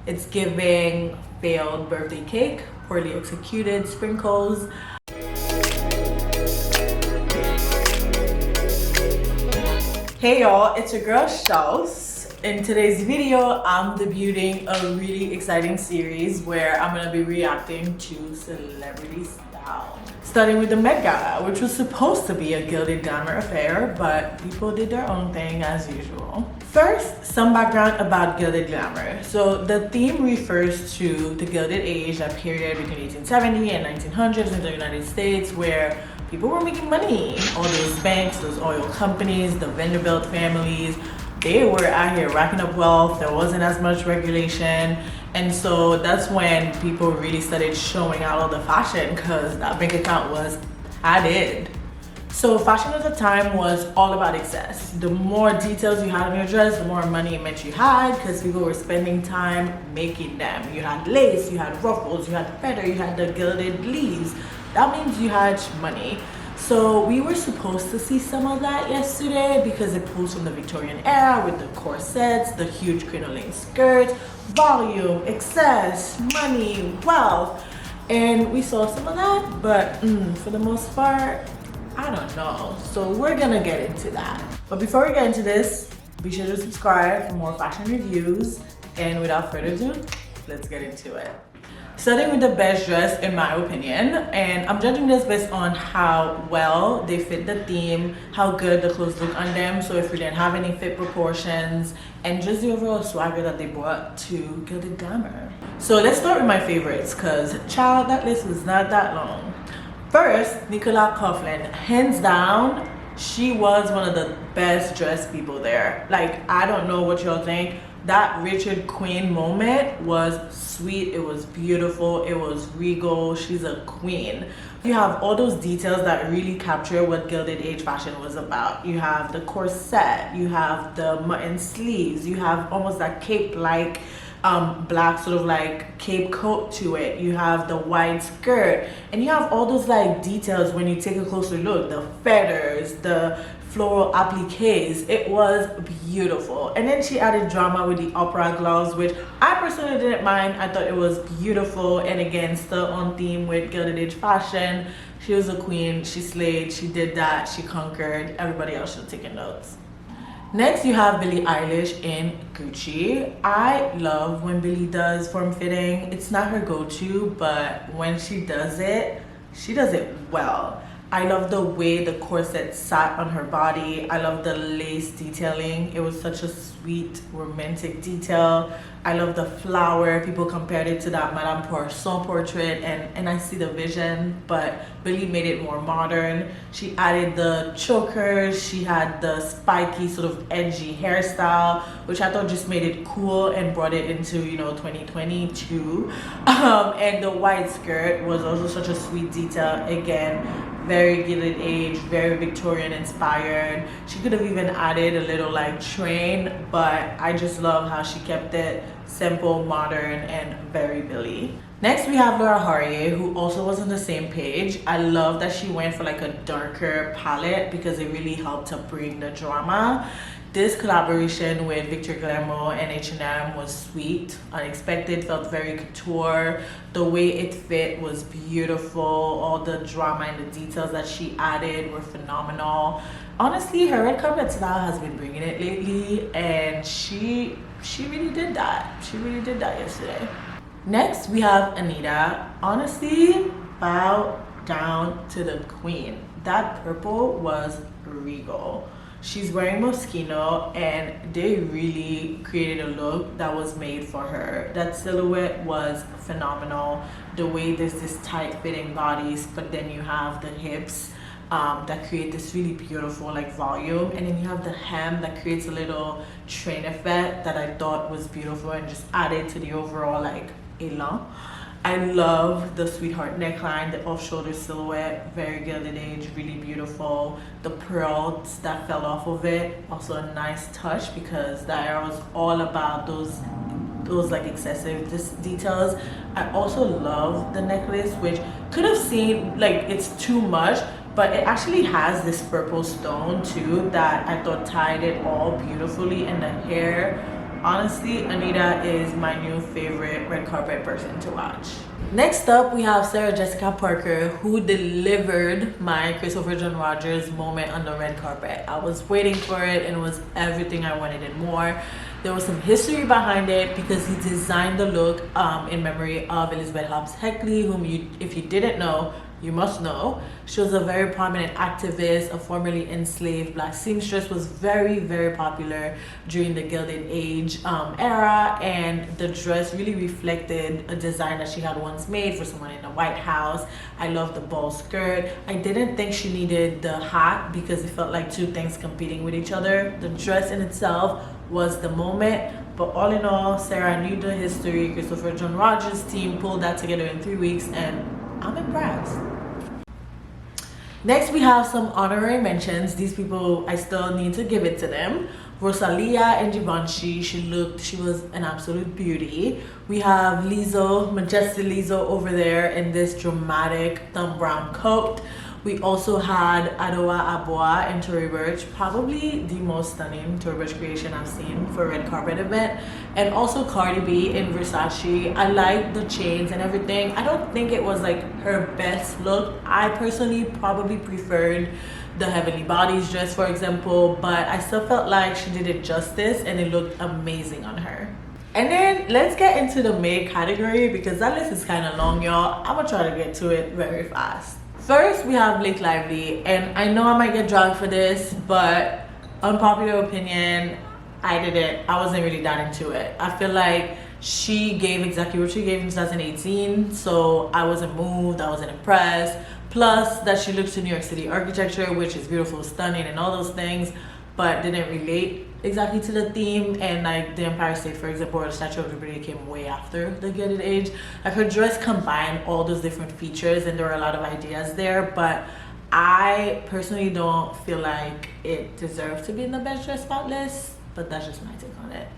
It's giving failed birthday cake, poorly executed sprinkles. Hey y'all, it's your girl Shouse. In today's video, I'm debuting a really exciting series where I'm gonna be reacting to celebrity style. Starting with the Met Gala, which was supposed to be a Gilded Glamour affair, but people did their own thing as usual. First, some background about Gilded Glamour. So the theme refers to the Gilded Age, that period between 1870 and 1900s in the United States where people were making money. All those banks, those oil companies, the Vanderbilt families, they were out here racking up wealth. There wasn't as much regulation. And so that's when people really started showing out all the fashion because that bank account was padded. So fashion at the time was all about excess. The more details you had on your dress, the more money it meant you had because people were spending time making them. You had lace, you had ruffles, you had feather, you had the gilded leaves. That means you had money. So we were supposed to see some of that yesterday because it pulls from the Victorian era with the corsets, the huge crinoline skirts, volume, excess, money, wealth. And we saw some of that, but for the most part, I don't know. So we're gonna get into that. But before we get into this, be sure to subscribe for more fashion reviews. And without further ado, let's get into it. Starting with the best dress in my opinion, and I'm judging this based on how well they fit the theme, how good the clothes look on them, so if we didn't have any fit proportions, and just the overall swagger that they brought to Gilded Glamour. So let's start with my favorites, because child, that list was not that long. First, Nicola Coughlan, hands down, she was one of the best dressed people there. Like, I don't know what y'all think. That Richard Queen moment was sweet, it was beautiful, it was regal. She's a queen. You have all those details that really capture what Gilded Age fashion was about. You have the corset, you have the mutton sleeves, you have almost that cape-like black sort of like cape coat to it. You have the wide skirt, and you have all those like details when you take a closer look, the feathers, the floral appliques. It was beautiful. And then she added drama with the opera gloves, which I personally didn't mind. I thought it was beautiful, and again, still on theme with Gilded Age fashion. She was a queen, she slayed, she did that, she conquered. Everybody else should have taken notes. Next, you have Billie Eilish in Gucci. I love when Billie does form-fitting. It's not her go-to, but when she does it well. I love the way the corset sat on her body. I love the lace detailing. It was such a sweet, romantic detail. I love the flower. People compared it to that Madame Poisson portrait, and I see the vision, but Billie made it more modern. She added the chokers. She had the spiky, sort of edgy hairstyle, which I thought just made it cool and brought it into, 2022. And the white skirt was also such a sweet detail. Again, very Gilded Age, very Victorian inspired. She could have even added a little like train, but I just love how she kept it simple, modern, and very Billie. Next, we have Laura Harrier, who also was on the same page. I love that she went for like a darker palette because it really helped to bring the drama. This collaboration with Victor Glamour and H&M was sweet, unexpected, felt very couture. The way it fit was beautiful. All the drama and the details that she added were phenomenal. Honestly, her red carpet style has been bringing it lately, and she really did that. She really did that yesterday. Next, we have Anitta. Honestly, bow down to the queen. That purple was regal. She's wearing Moschino, and they really created a look that was made for her. That silhouette was phenomenal. The way there's this tight fitting bodies, but then you have the hips that create this really beautiful like volume, and then you have the hem that creates a little train effect that I thought was beautiful and just added to the overall like elan. I love the sweetheart neckline, the off-shoulder silhouette, very Gilded Age, really beautiful. The pearls that fell off of it, also a nice touch because the era was all about those like excessive details. I also love the necklace, which could have seemed like it's too much, but it actually has this purple stone too that I thought tied it all beautifully, and the hair honestly, Anitta is my new favorite red carpet person to watch. Next up, we have Sarah Jessica Parker, who delivered my Christopher John Rogers moment on the red carpet. I was waiting for it, and it was everything I wanted and more. There was some history behind it because he designed the look in memory of Elizabeth Hobbs Heckley, whom if you didn't know, you must know. She was a very prominent activist, a formerly enslaved black seamstress, was very, very popular during the Gilded Age era, and the dress really reflected a design that she had once made for someone in the White House. I love the ball skirt. I didn't think she needed the hat because it felt like two things competing with each other. The dress in itself was the moment, but all in all, Sarah knew the history. Christopher John Rogers' team pulled that together in 3 weeks, and I'm impressed. Next, we have some honorary mentions. These people, I still need to give it to them. Rosalia and Givenchy, she was an absolute beauty. We have Lizzo, Majestic Lizzo over there in this dramatic thumb brown coat. We also had Adwoa Aboah and Tory Burch, probably the most stunning Tory Burch creation I've seen for a red carpet event. And also Cardi B in Versace. I like the chains and everything. I don't think it was like her best look. I personally probably preferred the Heavenly Bodies dress, for example, but I still felt like she did it justice and it looked amazing on her. And then let's get into the May category because that list is kind of long, y'all. I'm gonna try to get to it very fast. First, we have Blake Lively, and I know I might get dragged for this, but unpopular opinion, I wasn't really that into it. I feel like she gave exactly what she gave in 2018, so I wasn't moved, I wasn't impressed. Plus, that she looks to New York City architecture, which is beautiful, stunning, and all those things, but didn't relate exactly to the theme. And like the Empire State, for example, or the Statue of Liberty came way after the Gilded Age. Like her dress combined all those different features, and there were a lot of ideas there, but I personally don't feel like it deserves to be in the best dress spot list, but that's just my take on it.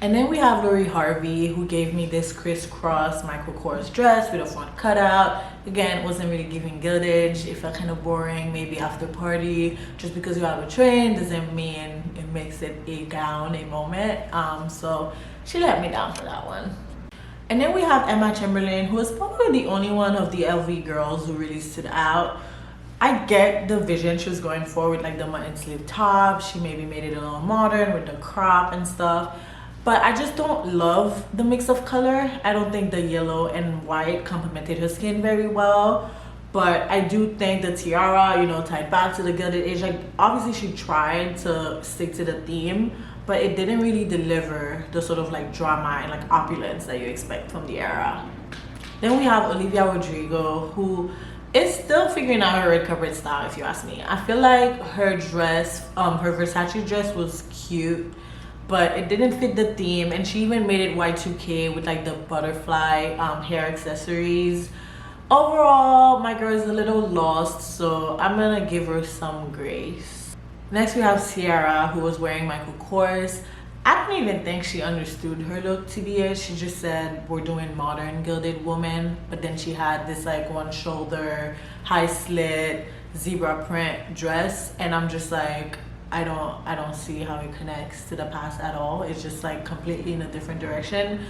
And then we have Lori Harvey, who gave me this crisscross Michael Kors dress with a front cutout. Again, it wasn't really giving Gilded. It felt kind of boring, maybe after party. Just because you have a train doesn't mean it makes it a gown, a moment. So she let me down for that one. And then we have Emma Chamberlain, who is probably the only one of the LV girls who really stood out. I get the vision she was going for with like the mutton sleeve top. She maybe made it a little modern with the crop and stuff. But I just don't love the mix of color. I don't think the yellow and white complemented her skin very well. But I do think the tiara, tied back to the Gilded Age, like obviously she tried to stick to the theme, but it didn't really deliver the sort of like drama and like opulence that you expect from the era. Then we have Olivia Rodrigo, who is still figuring out her red carpet style, if you ask me. I feel like her dress, her Versace dress was cute, but it didn't fit the theme, and she even made it Y2K with like the butterfly hair accessories. Overall, my girl is a little lost, so I'm gonna give her some grace. Next, we have Ciara, who was wearing Michael Kors. I don't even think she understood her look to be it. She just said, we're doing modern gilded woman, but then she had this like one shoulder, high slit, zebra print dress, and I'm just like, I don't see how it connects to the past at all. It's just like completely in a different direction.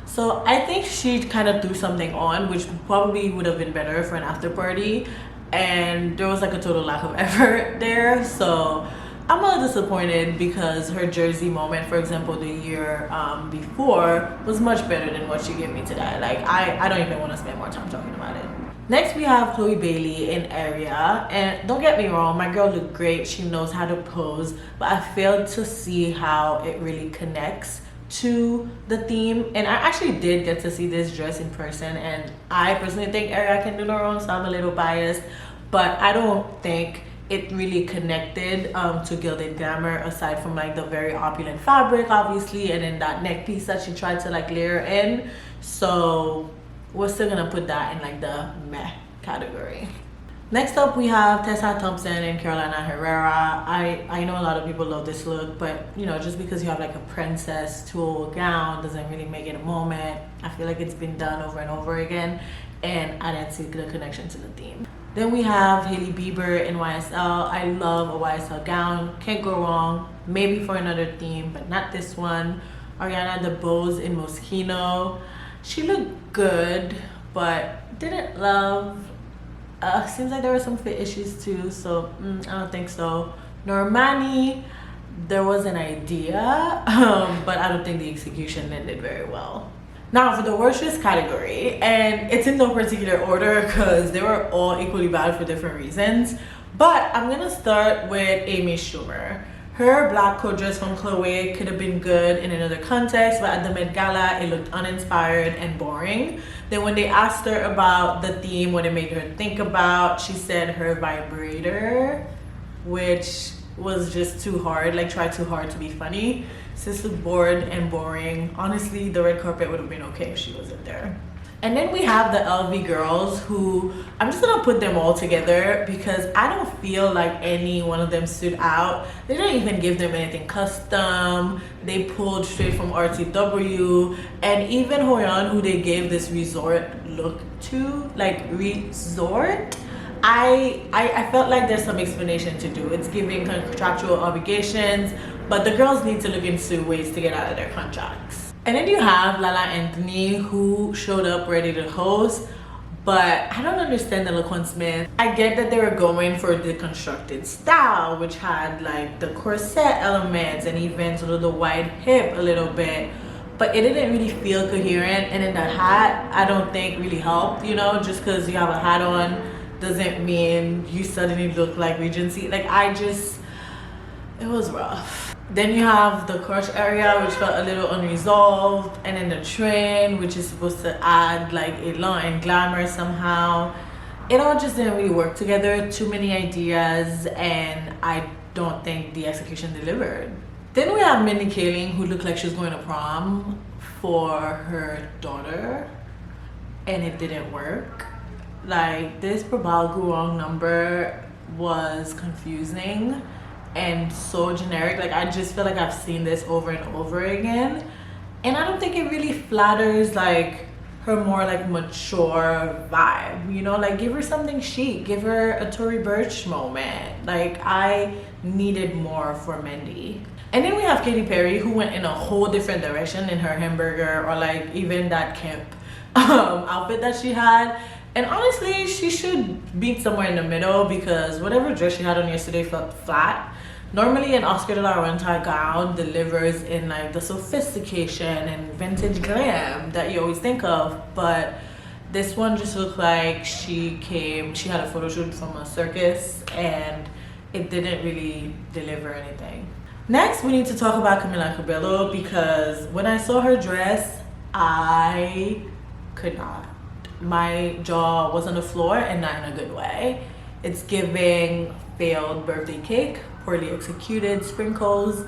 So I think she kind of threw something on, which probably would have been better for an after party, and there was like a total lack of effort there. So I'm a little disappointed because her jersey moment, for example, the year before was much better than what she gave me today. Like I don't even want to spend more time talking about it. Next, we have Chloe Bailey in Ariel, and don't get me wrong, my girl looked great. She knows how to pose, but I failed to see how it really connects to the theme. And I actually did get to see this dress in person, and I personally think Ariel can do her own, so I'm a little biased, but I don't think it really connected to Gilded Glamour, aside from like the very opulent fabric, obviously, and then that neck piece that she tried to like layer in. So we're still gonna put that in like the meh category. Next up, we have Tessa Thompson and Carolina Herrera. I know a lot of people love this look, but just because you have like a princess tulle gown doesn't really make it a moment. I feel like it's been done over and over again, and I didn't see the connection to the theme. Then we have Hailey Bieber in YSL. I love a YSL gown, can't go wrong. Maybe for another theme, but not this one. Ariana Debose in Moschino. She looked good, but didn't love. Seems like there were some fit issues too, so I don't think so. Normani, there was an idea, but I don't think the execution ended very well. Now for the worst dress category, and it's in no particular order because they were all equally bad for different reasons, but I'm gonna start with Amy Schumer. Her black coat dress from Chloe could have been good in another context, but at the Met Gala, it looked uninspired and boring. Then when they asked her about the theme, what it made her think about, she said her vibrator, which was just too hard, like tried too hard to be funny. Sis looked bored and boring. Honestly, the red carpet would have been okay if she wasn't there. And then we have the LV girls, who I'm just gonna put them all together because I don't feel like any one of them stood out. They didn't even give them anything custom. They pulled straight from RTW. And even Hoyeon, who they gave this resort look to, like resort, I felt like there's some explanation to do. It's giving contractual obligations, but the girls need to look into ways to get out of their contracts. And then you have Lala Anthony, who showed up ready to host, but I don't understand the Laquan Smith. I get that they were going for the deconstructed style, which had like the corset elements and even sort of the wide hip a little bit, but it didn't really feel coherent. And then the hat, I don't think really helped, you know, just because you have a hat on doesn't mean you suddenly look like Regency. Like it was rough. Then you have the crush area, which felt a little unresolved, and then the train, which is supposed to add like elan and glamour somehow. It all just didn't really work together. Too many ideas, and I don't think the execution delivered. Then we have Mindy Kaling, who looked like she was going to prom for her daughter, and it didn't work. Like, this Prabal Gurung number was confusing and so generic. Like, I just feel like I've seen this over and over again, and I don't think it really flatters like her more like mature vibe, you know? Like, give her something chic, give her a Tory Burch moment. Like, I needed more for Mindy. And then we have Katy Perry, who went in a whole different direction in her hamburger, or like even that camp outfit that she had. And honestly, she should be somewhere in the middle, because whatever dress she had on yesterday felt flat. Normally an Oscar de la Renta gown delivers in like the sophistication and vintage glam that you always think of, but this one just looked like she had a photo shoot from a circus, and it didn't really deliver anything. Next, we need to talk about Camilla Cabello, because when I saw her dress, I could not. My jaw was on the floor, and not in a good way. It's giving failed birthday cake, poorly executed, sprinkles.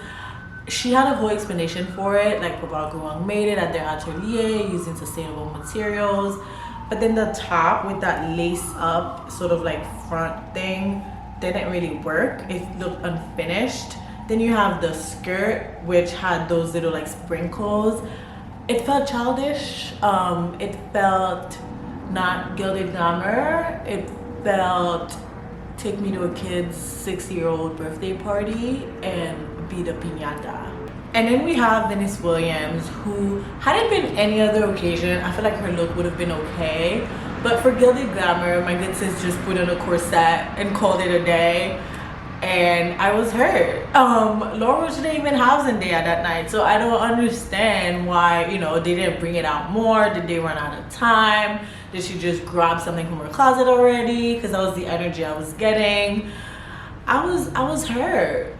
She had a whole explanation for it, like Prabal Gurung made it at their atelier using sustainable materials. But then the top with that lace up sort of like front thing didn't really work. It looked unfinished. Then you have the skirt, which had those little like sprinkles. It felt childish. It felt not Gilded Glamour. It felt take me to a kid's 6-year-old birthday party and be the piñata. And then we have Venus Williams, who, had it been any other occasion, I feel like her look would have been okay. But for Gilded Glamour, my good sis just put on a corset and called it a day. And I was hurt. Laura didn't even have Zendaya that night, so I don't understand why, you know, they didn't bring it out more. Did they run out of time? Did she just grab something from her closet already? Because that was the energy I was getting. I was hurt.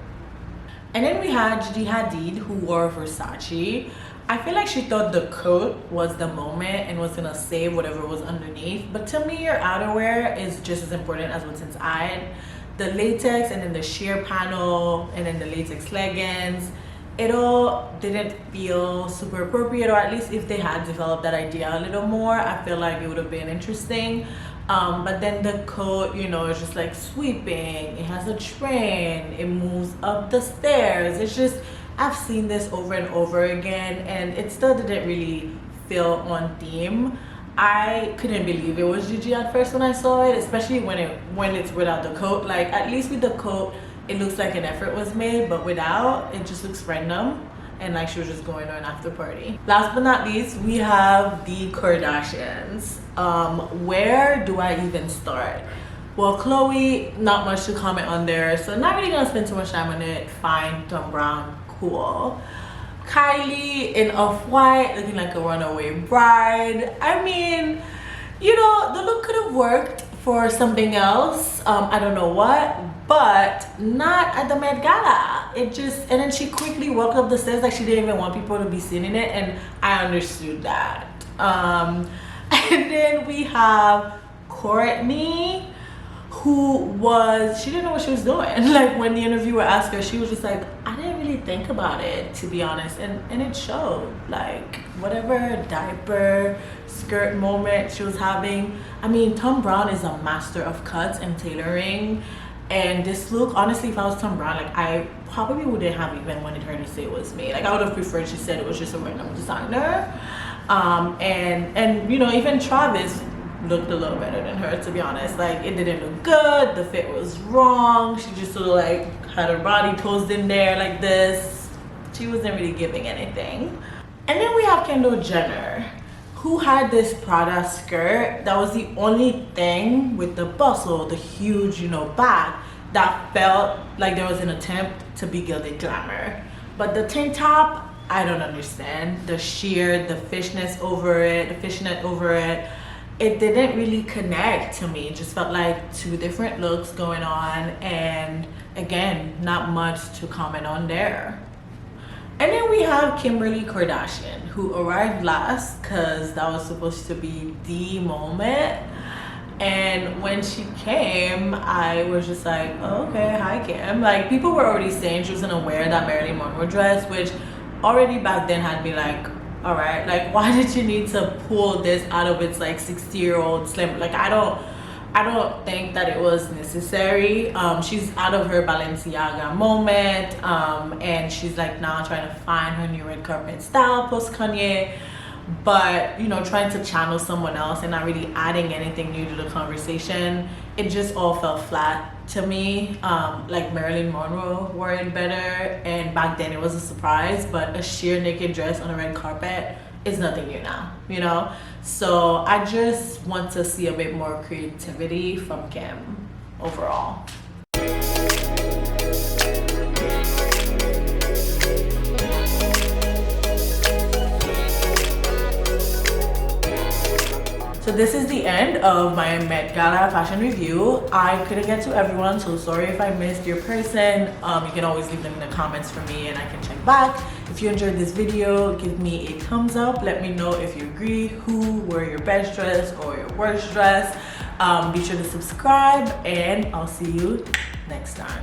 And then we had Gigi Hadid, who wore Versace. I feel like she thought the coat was the moment and was gonna save whatever was underneath. But to me, your outerwear is just as important as what's inside. The latex, and then the sheer panel, and then the latex leggings, it all didn't feel super appropriate, or at least if they had developed that idea a little more, I feel like it would have been interesting. But then the coat, you know, it's just like sweeping, it has a train, it moves up the stairs. It's just, I've seen this over and over again, and it still didn't really feel on theme. I couldn't believe it was Gigi at first when I saw it, especially when it's without the coat. Like, at least with the coat, it looks like an effort was made, but without, it just looks random. and like she was just going to an after party. Last but not least, we have the Kardashians. Where do I even start? Well, Khloe, not much to comment on there, so not really gonna spend too much time on it. Fine, Tom Brown, cool. Kylie in off-white, looking like a runaway bride. I mean, you know, the look could have worked for something else. I don't know what, but not at the Met Gala. It just, and then she quickly walked up the stairs like she didn't even want people to be seeing it, and I understood that. And then we have Courtney, who she didn't know what she was doing. Like when the interviewer asked her, she was just like, I didn't really think about it, to be honest, and it showed. Like whatever diaper skirt moment she was having. I mean, Tom Brown is a master of cuts and tailoring, and this look, honestly, if I was Tom Brown, like I probably wouldn't have even wanted her to say it was me. Like I would have preferred she said it was just a random designer. And you know, even Travis looked a little better than her, to be honest. Like it didn't look good, the fit was wrong, she just sort of like had her body posed in there like this. She wasn't really giving anything. And then we have Kendall Jenner, who had this Prada skirt that was the only thing with the bustle, the huge, you know, back, that felt like there was an attempt to be Gilded Glamour. But the tank top, I don't understand. The sheer, the fishnet over it, it didn't really connect to me. It just felt like two different looks going on, and again, not much to comment on there. And then we have Kimberly Kardashian, who arrived last because that was supposed to be the moment. And when she came, I was just like, oh, okay, hi Kim. Like people were already saying she was gonna wear that Marilyn Monroe dress, which already back then had me like, all right, like why did you need to pull this out of its like 60-year-old slim? Like I don't think that it was necessary. She's out of her Balenciaga moment, and she's like now trying to find her new red carpet style post Kanye, but you know, trying to channel someone else and not really adding anything new to the conversation. It just all fell flat to me. Like Marilyn Monroe wore it better, and back then it was a surprise, but a sheer naked dress on a red carpet is nothing new now, you know? So I just want to see a bit more creativity from Kim overall. So this is the end of my Met Gala fashion review. I couldn't get to everyone, so sorry if I missed your person. You can always leave them in the comments for me and I can check back. If you enjoyed this video, give me a thumbs up. Let me know if you agree, who wore your best dress or your worst dress. Be sure to subscribe, and I'll see you next time.